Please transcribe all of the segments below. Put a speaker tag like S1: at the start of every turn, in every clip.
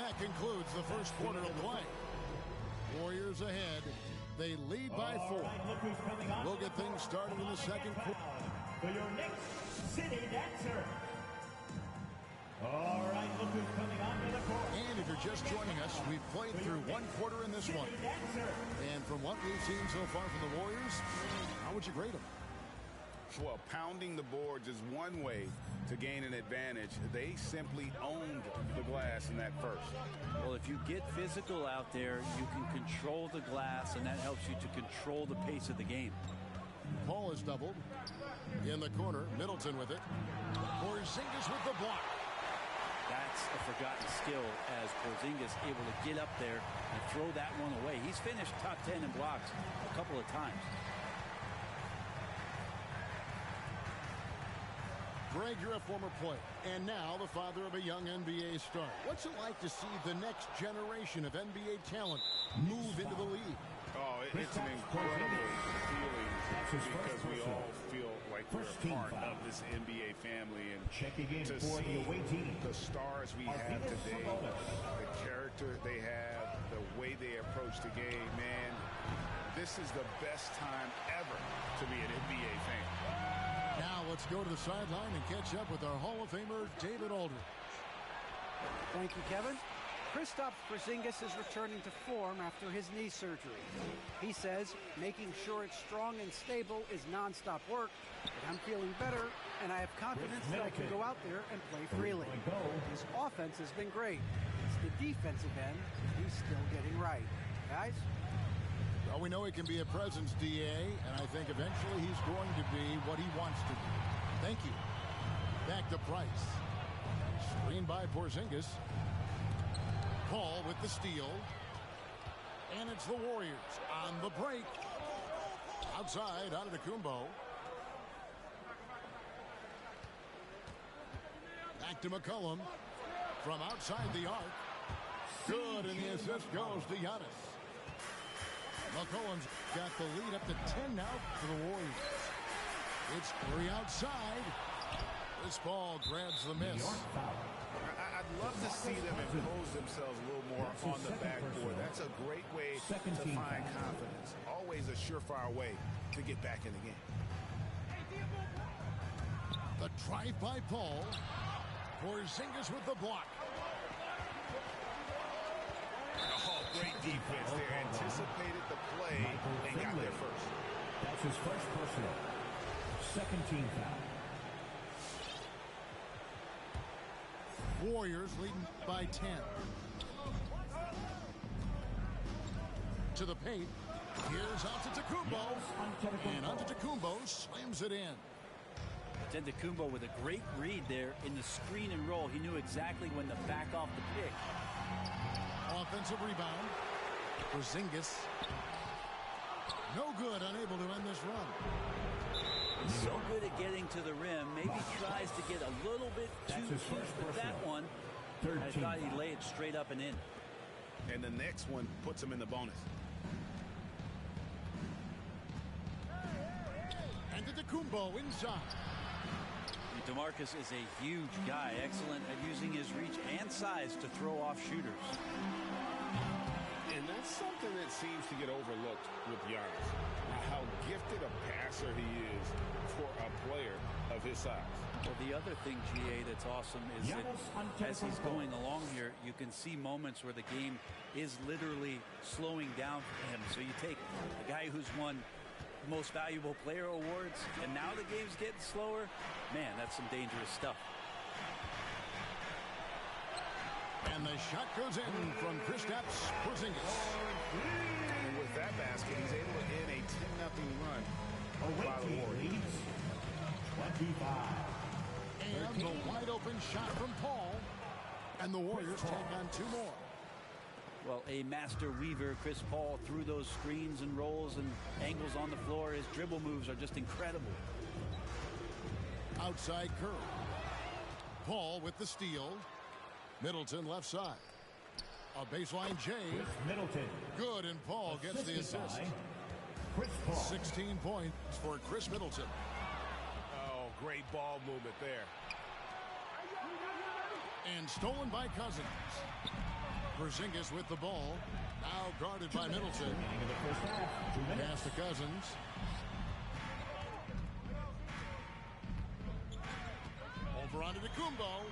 S1: that concludes the first quarter of play. Warriors ahead. They lead by 4. We'll get things started in the second quarter.
S2: For your next city dancer. All right, look who's coming onto the court.
S1: And if you're just joining us, we've played through one quarter in this one. And from what we've seen so far from the Warriors, how would you grade them?
S3: Well, pounding the boards is one way to gain an advantage. They simply owned the glass in that first.
S4: Well, if you get physical out there, you can control the glass, and that helps you to control the pace of the game.
S1: Paul is doubled. In the corner, Middleton with it. Porzingis with the block.
S4: That's a forgotten skill as Porzingis able to get up there and throw that one away. He's finished top 10 in blocks a couple of times.
S1: Greg, you're a former player, and now the father of a young NBA star. What's it like to see the next generation of NBA talent move into the league?
S3: Oh, it's an incredible feeling because we all feel like we're a part of this NBA family. And to see the stars we have today, the character they have, the way they approach the game, man, this is the best time ever to be an NBA fan.
S1: Now let's go to the sideline and catch up with our Hall of Famer, David Aldridge.
S5: Thank you, Kevin. Kristaps Porzingis is returning to form after his knee surgery. He says making sure it's strong and stable is nonstop work, but I'm feeling better, and I have confidence that I can go out there and play freely. His offense has been great. It's the defensive end he's still getting right. Guys?
S1: Well, we know he can be a presence, DA, and I think eventually he's going to be what he wants to be. Thank you. Back to Price. Screened by Porzingis. Paul with the steal. And it's the Warriors on the break. Outside, Antetokounmpo. Back to McCollum. From outside the arc. Good, and the assist goes to Giannis. McCollum's got the lead up to 10 now for the Warriors. It's Curry outside. This ball grabs the miss.
S3: I'd love to see them impose themselves a little more on the backboard. That's a great way to find confidence. Always a surefire way to get back in the game.
S1: The drive by Paul. Porzingis with the block.
S3: Oh, great defense there. Anticipated the play and got there first.
S2: That's his first personal. Second team foul.
S1: Warriors leading by 10. To the paint. Here's Antetokounmpo. And Antetokounmpo slams it in.
S4: Antetokounmpo with a great read there in the screen and roll. He knew exactly when to back off the pick.
S1: Offensive rebound. Porzingis. No good, unable to end this run.
S4: He's so good at getting to the rim. Maybe tries to get a little bit too close, but that one, I thought he'd lay it straight up and in.
S3: And the next one puts him in the bonus.
S1: Antetokounmpo inside.
S4: DeMarcus is a huge guy, excellent at using his reach and size to throw off shooters.
S3: And that's something that seems to get overlooked with Giannis. How gifted a passer he is for a player of his size.
S4: Well, the other thing, GA, that's awesome is that as he's going along here, you can see moments where the game is literally slowing down for him. So you take a guy who's won most valuable player awards, and now the game's getting slower. Man, that's some dangerous stuff.
S1: And the shot goes in from Kristaps Porzingis.
S3: And with that basket, he's able to end a 10-0 run by the Warriors.
S2: 25.
S1: And the wide open shot from Paul. And the Warriors take on 2 more.
S4: Well, a master weaver, Chris Paul, through those screens and rolls and angles on the floor. His dribble moves are just incredible.
S1: Outside Curry. Paul with the steal. Middleton left side. A baseline J.
S2: Middleton.
S1: Good, and Paul gets the assist.
S2: Chris Paul.
S1: 16 points for Chris Middleton.
S3: Oh, great ball movement there.
S1: And stolen by Cousins. Porzingis with the ball. Now guarded by Middleton. Pass to Cousins. Over onto Kumbo.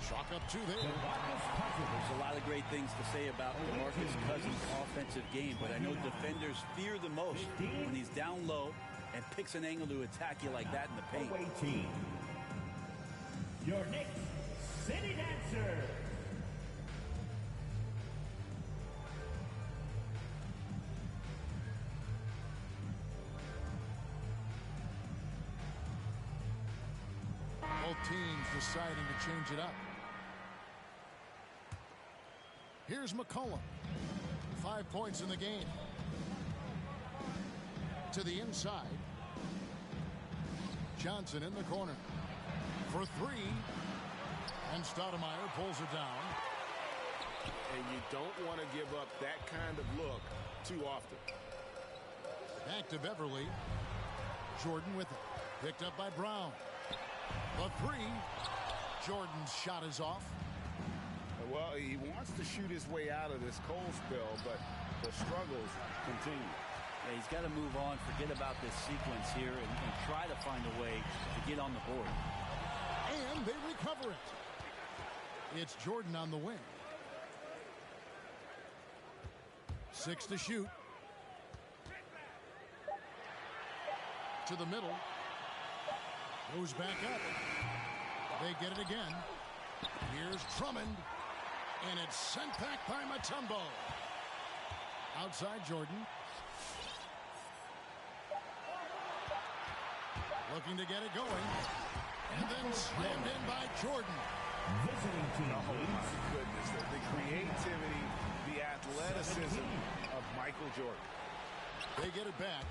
S1: Chalk up two there.
S4: There's a lot of great things to say about DeMarcus Cousins' offensive game, but I know defenders fear the most when he's down low and picks an angle to attack you like that in the paint.
S2: Your next City Dancer.
S1: Both teams deciding to change it up. Here's McCollum. 5 points in the game. To the inside. Johnson in the corner. For three. And Stoudemire pulls it down.
S3: And you don't want to give up that kind of look too often.
S1: Back to Beverly. Jordan with it. Picked up by Brown. The three. Jordan's shot is off.
S3: Well, he wants to shoot his way out of this cold spell, but the struggles continue.
S4: Yeah, he's got to move on, forget about this sequence here, and try to find a way to get on the board.
S1: And they recover it. It's Jordan on the wing. 6 to shoot. To the middle. Goes back up. They get it again. Here's Drummond. And it's sent back by Mutombo. Outside Jordan. Looking to get it going. And then slammed in by Jordan.
S2: Visiting team.
S3: Oh, my goodness. The creativity, the athleticism of Michael Jordan.
S1: They get it back.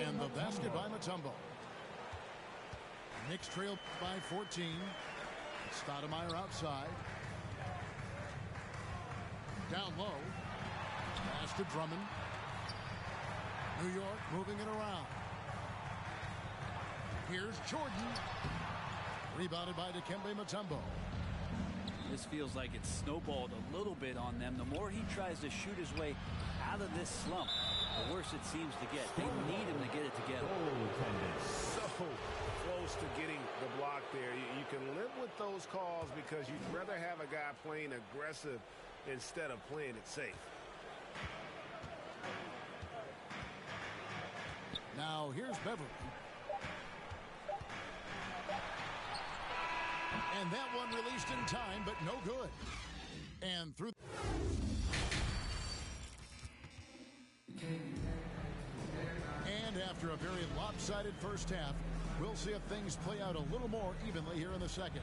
S1: And the basket by Mutombo. Knicks trail by 14. Stoudemire outside. Down low. Pass to Drummond. New York moving it around. Here's Jordan. Rebounded by Dikembe Mutombo.
S4: This feels like it's snowballed a little bit on them. The more he tries to shoot his way out of this slump, the worse it seems to get. They need him to get it together.
S3: So close to getting the block there. You can live with those calls because you'd rather have a guy playing aggressive instead of playing it safe.
S1: Now here's Beverly. And that one released in time, but no good. And through. And after a very lopsided first half, we'll see if things play out a little more evenly here in the second.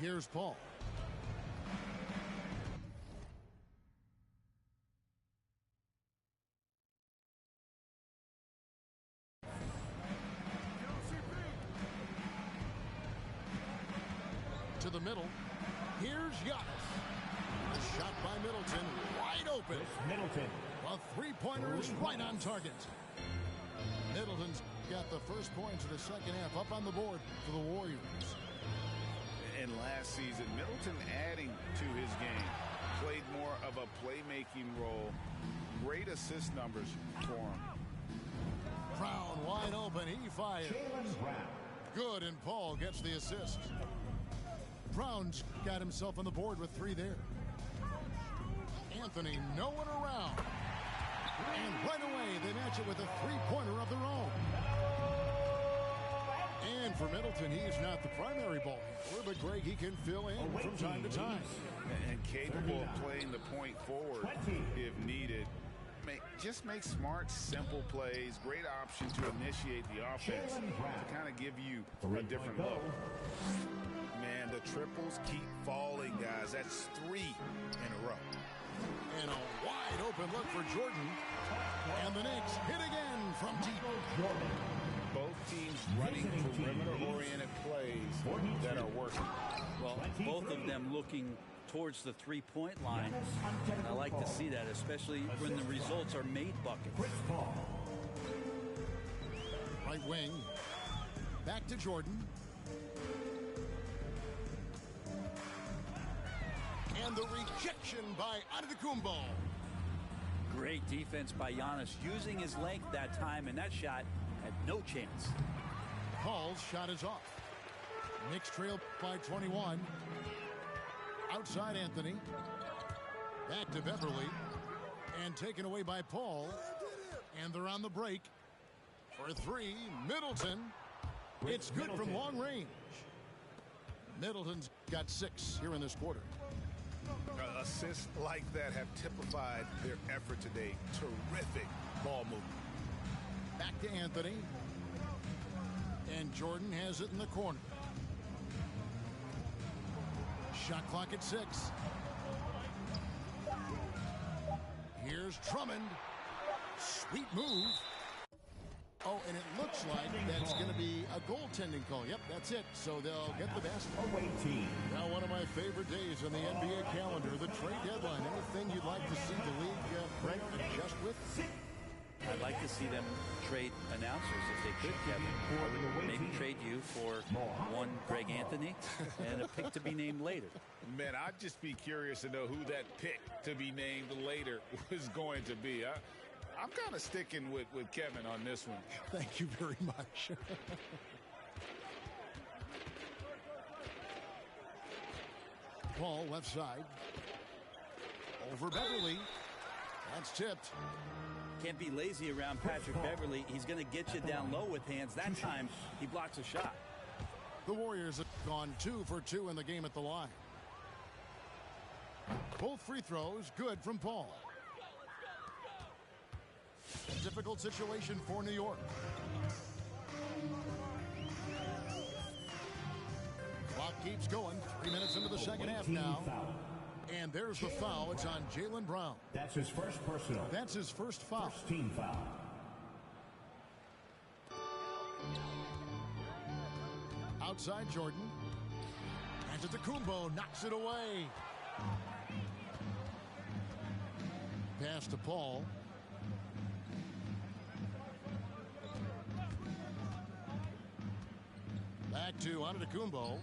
S1: Here's Paul. To the middle. Here's Giannis. A shot by Middleton. Wide open.
S2: Middleton.
S1: A three-pointer is right on target. Middleton's got the first points of the second half up on the board for the Warriors.
S3: And last season, Middleton adding to his game. Played more of a playmaking role. Great assist numbers for him.
S1: Brown wide open. He fires. Good, and Paul gets the assist. Brown's got himself on the board with three there. Anthony, no one around. And right away, they match it with a three-pointer of their own. And for Middleton, he's not the primary ball handler, but Greg, he can fill in from time to time.
S3: And capable of playing the point forward if needed. Just make smart, simple plays. Great option to initiate the offense to kind of give you a different look. Man, the triples keep falling, guys. That's 3 in a row.
S1: And a wide open look for Jordan. And the Knicks hit again from deep.
S3: Both teams running perimeter-oriented plays that are working.
S4: Well, both of them looking towards the three-point line. And I like to see that, especially when the results are made buckets.
S1: Right wing. Back to Jordan. And the rejection by Antetokounmpo.
S4: Great defense by Giannis, using his length that time, and that shot had no chance.
S1: Paul's shot is off. Knicks trail by 21. Outside Anthony. Back to Beverly. And taken away by Paul. And they're on the break. For three, Middleton. It's good from long range. Middleton's got 6 here in this quarter.
S3: Assists like that have typified their effort today. Terrific ball movement.
S1: Back to Anthony. And Jordan has it in the corner. Shot clock at 6. Here's Drummond. Sweet move. Oh, and it looks like that's going to be a goaltending call. Yep, that's it. So they'll get the basketball.
S2: Away team.
S1: Now, one of my favorite days on the NBA calendar, the trade deadline. Anything you'd like to see the league, Brent, adjust with?
S4: I'd like to see them trade announcers if they could, Kevin. I would maybe trade you for one Greg Anthony and a pick to be named later.
S3: Man, I'd just be curious to know who that pick to be named later was going to be. I'm kind of sticking with Kevin on this one.
S1: Thank you very much. Paul left side. Over Beverly. That's tipped.
S4: Can't be lazy around Patrick Beverly. He's going to get you down low with hands. That time, he blocks a shot.
S1: The Warriors have gone 2 for 2 in the game at the line. Both free throws good from Paul. A difficult situation for New York. Clock keeps going. 3 minutes into the second half now. And there's the foul. It's on Jaylen Brown.
S2: That's his first personal.
S1: That's his first foul.
S2: First team foul.
S1: Outside Jordan. Antetokounmpo knocks it away. Pass to Paul. Back to Antetokounmpo.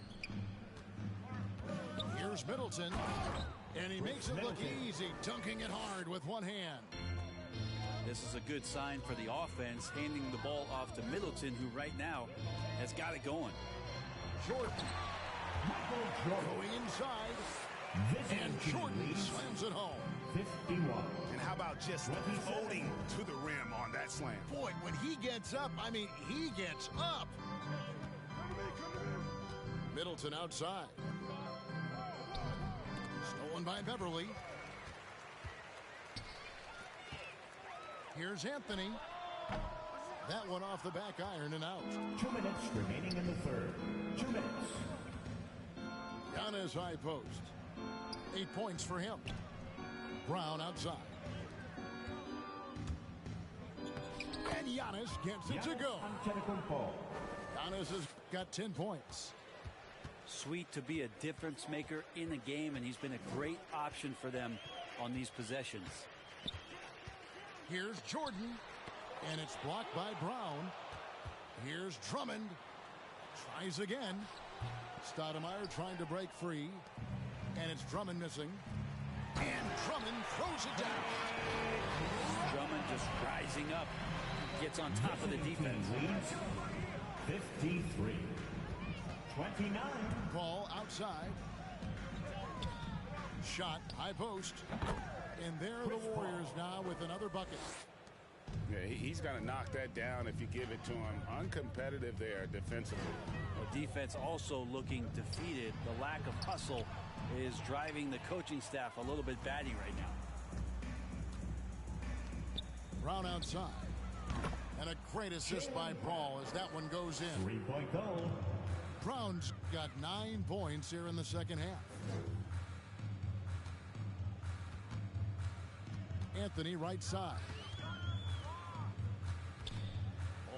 S1: Here's Middleton. And he makes it look easy, dunking it hard with one hand.
S4: This is a good sign for the offense, handing the ball off to Middleton, who right now has got it going.
S1: Jordan. Going inside. And Jordan slams it home.
S2: 51.
S3: And how about just floating to the rim on that slam?
S1: Boy, when he gets up, I mean, he gets up. Middleton outside. Stolen by Beverly. Here's Anthony. That one off the back iron and out.
S2: 2 minutes remaining in the third. 2 minutes.
S1: Giannis high post. 8 points for him. Brown outside. And Giannis gets it to go. Giannis has got 10 points.
S4: Sweet to be a difference maker in the game, and he's been a great option for them on these possessions.
S1: Here's Jordan, and it's blocked by Brown. Here's Drummond. Tries again. Stoudemire trying to break free, and it's Drummond missing. And Drummond throws it down.
S4: Drummond just rising up, gets on top of the defense.
S2: 53. 29.
S1: Ball outside. Shot, high post. And there are the Warriors now with another bucket.
S3: Yeah, he's going to knock that down if you give it to him. Uncompetitive there defensively.
S4: The defense also looking defeated. The lack of hustle is driving the coaching staff a little bit batty right now.
S1: Brown outside. And a great assist by Paul as that one goes in.
S2: 3-point goal.
S1: Brown's got 9 points here in the second half. Anthony right side.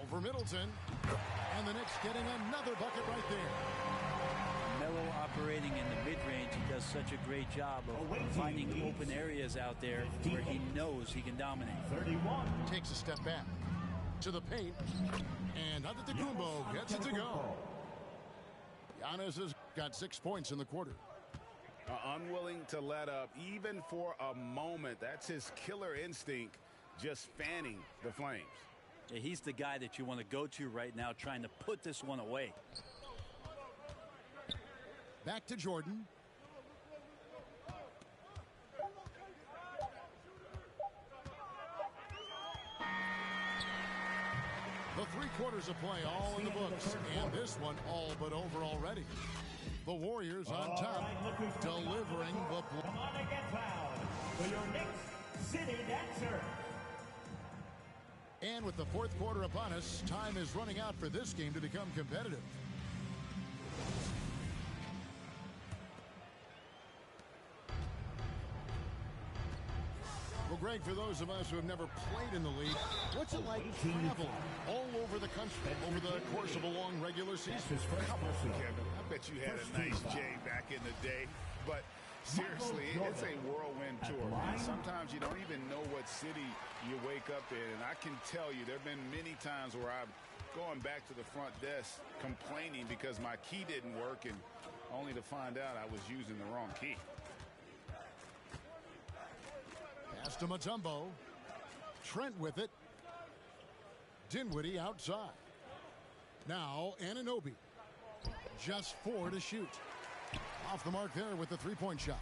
S1: Over Middleton. And the Knicks getting another bucket right there.
S4: Melo operating in the mid-range. He does such a great job of finding open areas out there where he knows he can dominate.
S2: 31.
S1: Takes a step back. To the paint. And Antetokounmpo gets it to go. Giannis has got 6 points in the quarter.
S3: Unwilling to let up even for a moment. That's his killer instinct, just fanning the flames.
S4: Yeah, he's the guy that you want to go to right now, trying to put this one away.
S1: Back to Jordan. The 3 quarters of play all in the books, and this one all but over already. The Warriors on top, delivering the
S2: Come on and get fouled for your next City Dancer.
S1: And with the 4th quarter upon us, time is running out for this game to become competitive. Well, Greg, for those of us who have never played in the league, what's it like traveling all over the country over the course of a long regular season?
S3: Come on, Kevin. I bet you had a nice J back in the day. But seriously, it's a whirlwind tour. Man. Sometimes you don't even know what city you wake up in. And I can tell you there have been many times where I'm going back to the front desk complaining because my key didn't work, and only to find out I was using the wrong key.
S1: Pass to Mutombo. Trent with it. Dinwiddie outside. Now Anunoby. Just 4 to shoot. Off the mark there with the 3-point shot.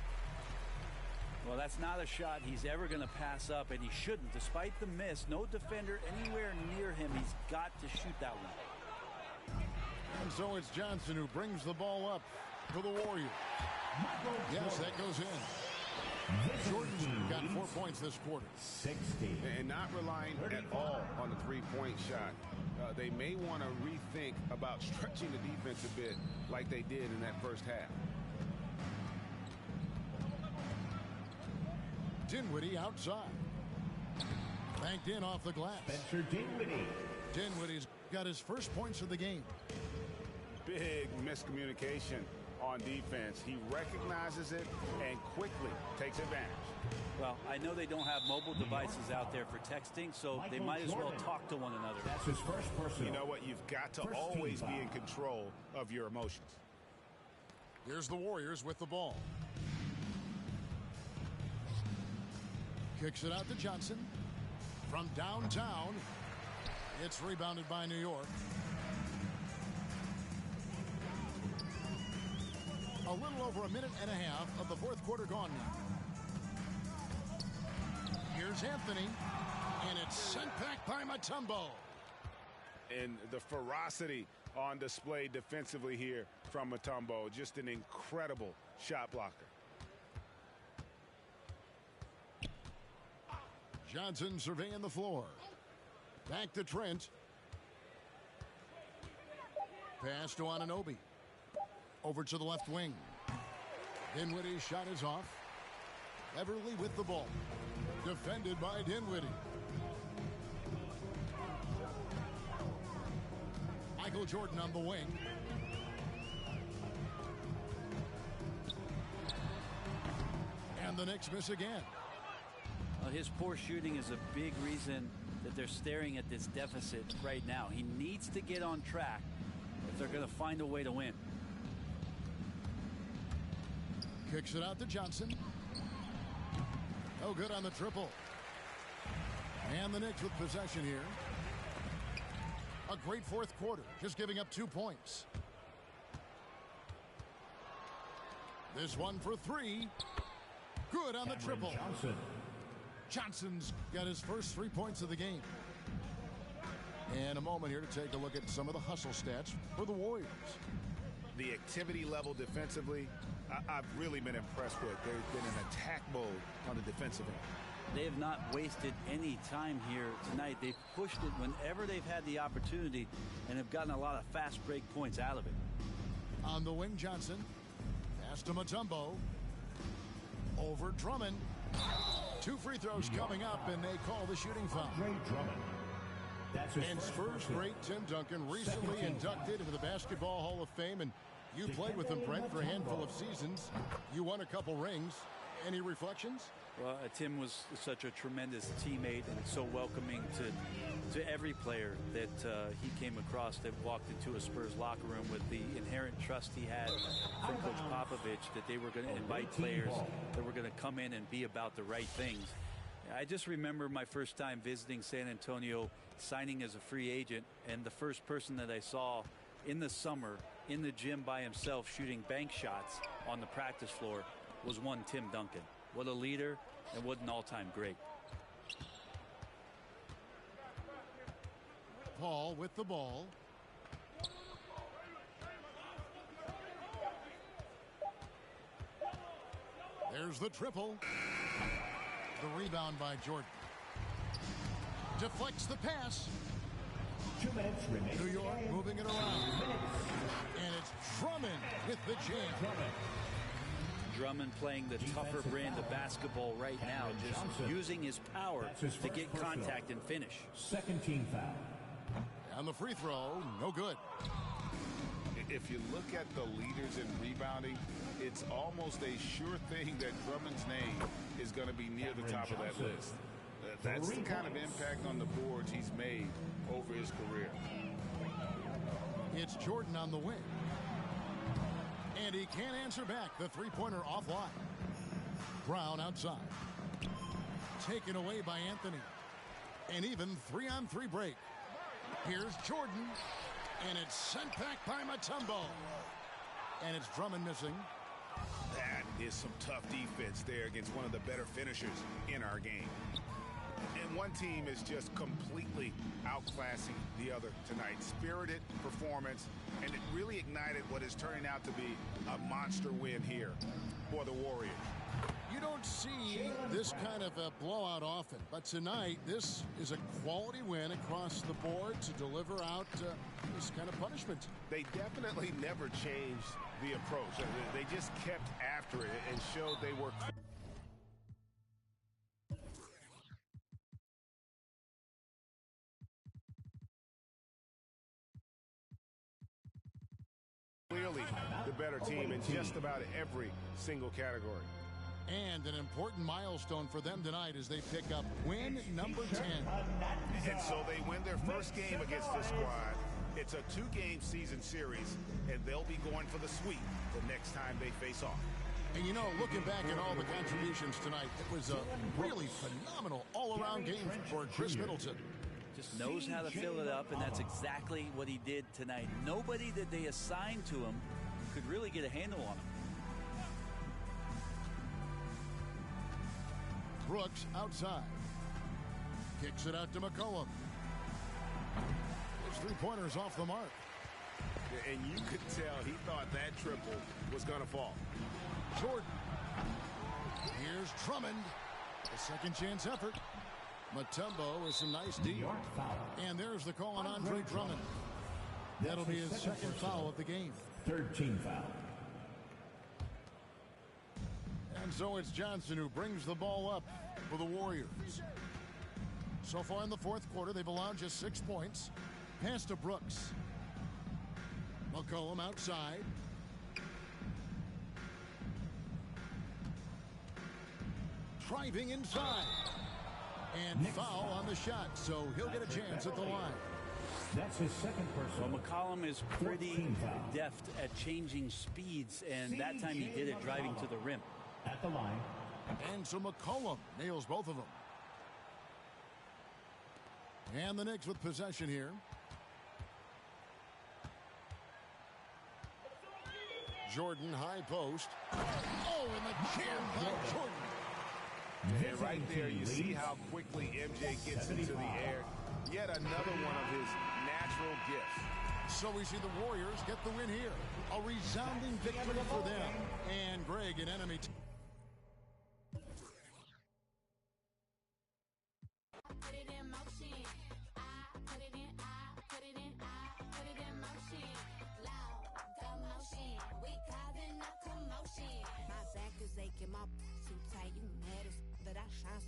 S4: Well, that's not a shot he's ever going to pass up, and he shouldn't. Despite the miss, no defender anywhere near him. He's got to shoot that one.
S1: And so it's Johnson who brings the ball up for the Warriors. Yes, that goes in. Jordan's got 4 points this quarter.
S2: 60.
S3: And not relying at all on the 3-point shot. They may want to rethink about stretching the defense a bit like they did in that first half.
S1: Dinwiddie outside. Banked in off the glass.
S2: Spencer Dinwiddie.
S1: Dinwiddie's got his first points of the game.
S3: Big miscommunication on defense. He recognizes it and quickly takes advantage.
S4: Well, I know they don't have mobile devices out there for texting, so they might as well talk to one another.
S2: That's his first personal.
S3: You know what? You've got to always be in control of your emotions.
S1: Here's the Warriors with the ball. Kicks it out to Johnson. From downtown, it's rebounded by New York. A little over a minute and a half of the 4th quarter gone now. Here's Anthony, and it's sent back by Mutombo.
S3: And the ferocity on display defensively here from Mutombo. Just an incredible shot blocker.
S1: Johnson surveying the floor. Back to Trent. Pass to Anunoby. Over to the left wing. Dinwiddie's shot is off. Everly with the ball. Defended by Dinwiddie. Michael Jordan on the wing. And the Knicks miss again.
S4: Well, his poor shooting is a big reason that they're staring at this deficit right now. He needs to get on track if they're going to find a way to win.
S1: Kicks it out to Johnson. No good on the triple. And the Knicks with possession here. A great 4th quarter, just giving up 2 points. This one for 3. Good on the triple. Johnson's got his first 3 points of the game. And a moment here to take a look at some of the hustle stats for the Warriors.
S3: The activity level defensively, I've really been impressed with. They've been in attack mode on the defensive end.
S4: They have not wasted any time here tonight. They've pushed it whenever they've had the opportunity and have gotten a lot of fast break points out of it.
S1: On the wing, Johnson. Pass to Mutombo. Over Drummond. 2 free throws coming up, and they call the shooting foul. And Spurs great Tim Duncan recently inducted into the Basketball Hall of Fame, and you played with him, Brent, for a handful of seasons. You won a couple rings. Any reflections?
S4: Well, Tim was such a tremendous teammate and so welcoming to every player that he came across that walked into a Spurs locker room with the inherent trust he had from Coach Popovich that they were going to invite players that were going to come in and be about the right things. I just remember my first time visiting San Antonio, signing as a free agent, and the first person that I saw in the summer in the gym by himself shooting bank shots on the practice floor was one Tim Duncan. What a leader and what an all-time great.
S1: Paul with the ball. There's the triple. The rebound by Jordan. Deflects the pass.
S2: 2 minutes remaining.
S1: New York moving it around. And it's Drummond with the jam.
S4: Drummond playing the tougher brand of basketball right now, just using his power to get contact and finish.
S2: Second team foul.
S1: And the free throw, no good.
S3: If you look at the leaders in rebounding, it's almost a sure thing that Drummond's name is going to be near the top of that list. That's the kind of impact on the boards he's made over his career.
S1: It's Jordan on the wing. And he can't answer back. The three-pointer offline. Brown outside. Taken away by Anthony. An even 3-on-3 break. Here's Jordan. And it's sent back by Mutombo. And it's Drummond missing.
S3: That is some tough defense there against one of the better finishers in our game. And one team is just completely outclassing the other tonight. Spirited performance, and it really ignited what is turning out to be a monster win here for the Warriors.
S1: You don't see this kind of a blowout often, but tonight this is a quality win across the board to deliver out this kind of punishment.
S3: They definitely never changed the approach. They just kept after it and showed they were clearly the better team in just about every single category.
S1: And an important milestone for them tonight as they pick up win number 10.
S3: And so they win their first game against this squad. It's a 2-game season series, and they'll be going for the sweep the next time they face off.
S1: And you know, looking back at all the contributions tonight, it was a really phenomenal all-around game for Chris Middleton.
S4: Just knows how to fill it up, and that's exactly what he did tonight. Nobody that they assigned to him could really get a handle on him.
S1: Brooks outside. Kicks it out to McCollum. His three-pointer's off the mark.
S3: And you could tell he thought that triple was going to fall.
S1: Jordan. Here's Drummond. A second chance effort. Mutombo with some nice D. And there's the call on Andre Drummond. That'll be his second foul of the game.
S2: Third team foul.
S1: And so it's Johnson who brings the ball up for the Warriors. So far in the fourth quarter, they've allowed just 6 points. Pass to Brooks. McCollum outside. Driving inside. And foul on the shot, so he'll get a chance at the line.
S2: That's his second personal.
S4: Well, McCollum is pretty deft at changing speeds, and that time he did it driving to the rim.
S2: At the line.
S1: And so McCollum nails both of them. And the Knicks with possession here. Jordan high post. Oh, and the jam by Jordan.
S3: And right there, you see how quickly MJ gets into the air. Yet another one of his natural gifts.
S1: So we see the Warriors get the win here. A resounding victory for them. And Greg, an enemy.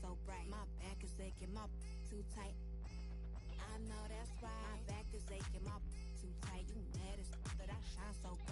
S6: So bright, my back is aching, my too tight. I know that's right. My back is aching, my too tight. You mad as that I shine so bright.